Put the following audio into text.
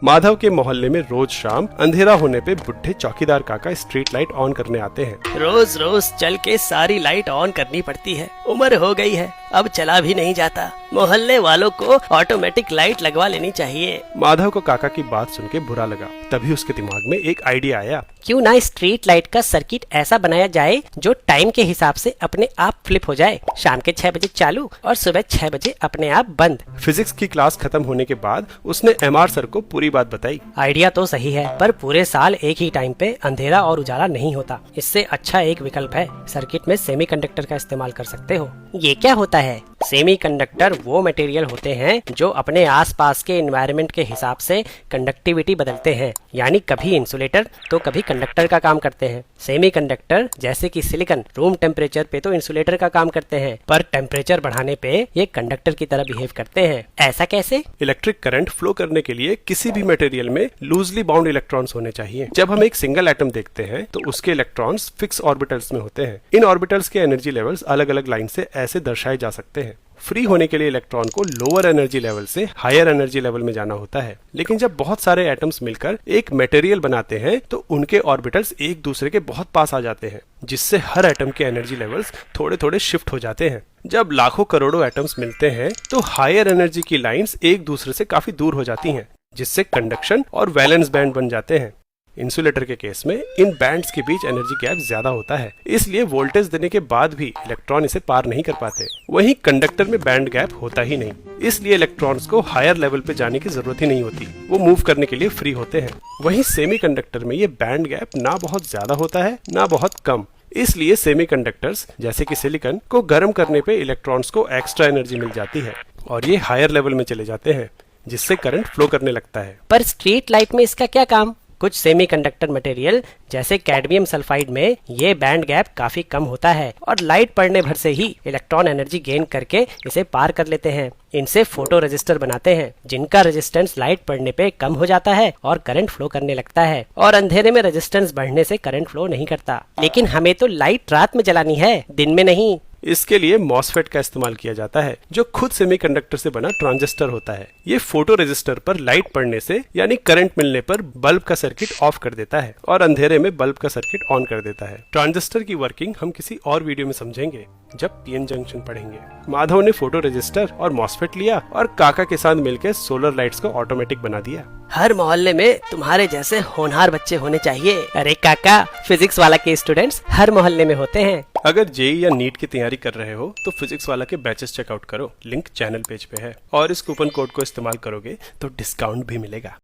माधव के मोहल्ले में रोज शाम अंधेरा होने पे बुढ़े चौकीदार काका स्ट्रीट लाइट ऑन करने आते हैं। रोज रोज चल के सारी लाइट ऑन करनी पड़ती है, उम्र हो गई है, अब चला भी नहीं जाता। मोहल्ले वालों को ऑटोमेटिक लाइट लगवा लेनी चाहिए। माधव को काका की बात सुन के बुरा लगा। तभी उसके दिमाग में एक आइडिया आया। क्यों ना स्ट्रीट लाइट का सर्किट ऐसा बनाया जाए जो टाइम के हिसाब से अपने आप फ्लिप हो जाए। शाम के 6 बजे चालू और सुबह 6 बजे अपने आप बंद। फिजिक्स की क्लास खत्म होने के बाद उसने एमआर सर को पूरी बात बताई। आइडिया तो सही है, पर पूरे साल एक ही टाइम पे अंधेरा और उजाला नहीं होता। इससे अच्छा एक विकल्प है, सर्किट में सेमीकंडक्टर का इस्तेमाल कर सकते हो। ये क्या होता है? सेमीकंडक्टर वो मटेरियल होते हैं जो अपने आसपास के एनवायरनमेंट के हिसाब से कंडक्टिविटी बदलते हैं, यानी कभी इंसुलेटर तो कभी कंडक्टर का काम करते हैं। सेमीकंडक्टर जैसे कि सिलिकॉन रूम टेम्परेचर पे तो इंसुलेटर का काम करते हैं, पर टेम्परेचर बढ़ाने पे ये कंडक्टर की तरह बिहेव करते हैं। ऐसा कैसे? इलेक्ट्रिक करंट फ्लो करने के लिए किसी भी मटेरियल में लूजली बाउंड इलेक्ट्रॉन्स होने चाहिए। जब हम एक सिंगल एटम देखते हैं तो उसके इलेक्ट्रॉन्स फिक्स ऑर्बिटल्स में होते हैं। इन ऑर्बिटल्स के एनर्जी लेवल्स अलग अलग लाइन से ऐसे दर्शाए जा सकते हैं। फ्री होने के लिए इलेक्ट्रॉन को लोअर एनर्जी लेवल से हायर एनर्जी लेवल में जाना होता है। लेकिन जब बहुत सारे एटम्स मिलकर एक मटेरियल बनाते हैं तो उनके ऑर्बिटल्स एक दूसरे के बहुत पास आ जाते हैं, जिससे हर एटम के एनर्जी लेवल्स थोड़े थोड़े शिफ्ट हो जाते हैं। जब लाखों करोड़ों एटम्स मिलते हैं तो हायर एनर्जी की लाइंस एक दूसरे से काफी दूर हो जाती हैं, जिससे कंडक्शन और वैलेंस बैंड बन जाते हैं। इंसुलेटर के केस में इन बैंड्स के बीच एनर्जी गैप ज्यादा होता है, इसलिए वोल्टेज देने के बाद भी इलेक्ट्रॉन इसे पार नहीं कर पाते। वहीं कंडक्टर में बैंड गैप होता ही नहीं, इसलिए इलेक्ट्रॉन्स को हायर लेवल पे जाने की जरूरत ही नहीं होती, वो मूव करने के लिए फ्री होते हैं। वहीं सेमीकंडक्टर में ये बैंड गैप ना बहुत ज्यादा होता है ना बहुत कम, इसलिए सेमीकंडक्टर्स जैसे कि सिलिकॉन को गर्म करने पे इलेक्ट्रॉन्स को एक्स्ट्रा एनर्जी मिल जाती है और ये हायर लेवल में चले जाते हैं, जिससे करंट फ्लो करने लगता है। पर स्ट्रीट लाइट में इसका क्या काम? कुछ सेमीकंडक्टर मटेरियल जैसे कैडमियम सल्फाइड में ये बैंड गैप काफी कम होता है और लाइट पड़ने भर से ही इलेक्ट्रॉन एनर्जी गेन करके इसे पार कर लेते हैं। इनसे फोटो रेजिस्टर बनाते हैं, जिनका रेजिस्टेंस लाइट पड़ने पे कम हो जाता है और करंट फ्लो करने लगता है। और अंधेरे में रेजिस्टेंस बढ़ने से करंट फ्लो नहीं करता। लेकिन हमें तो लाइट रात में जलानी है, दिन में नहीं। इसके लिए मॉसफेट का इस्तेमाल किया जाता है, जो खुद सेमीकंडक्टर से बना ट्रांजिस्टर होता है। ये फोटो रेजिस्टर पर लाइट पड़ने से यानी करंट मिलने पर बल्ब का सर्किट ऑफ कर देता है और अंधेरे में बल्ब का सर्किट ऑन कर देता है। ट्रांजिस्टर की वर्किंग हम किसी और वीडियो में समझेंगे जब पीएन जंक्शन पढ़ेंगे। माधव ने फोटो रेजिस्टर और मॉसफेट लिया और काका के साथ मिलकर सोलर लाइट्स को ऑटोमेटिक बना दिया। हर मोहल्ले में तुम्हारे जैसे होनहार बच्चे होने चाहिए। अरे काका, फिजिक्स वाला के स्टूडेंट्स हर मोहल्ले में होते हैं। अगर जेईई या नीट की तैयारी कर रहे हो तो फिजिक्स वाला के बैचेस चेकआउट करो, लिंक चैनल पेज पे है और इस कूपन कोड को इस्तेमाल करोगे तो डिस्काउंट भी मिलेगा।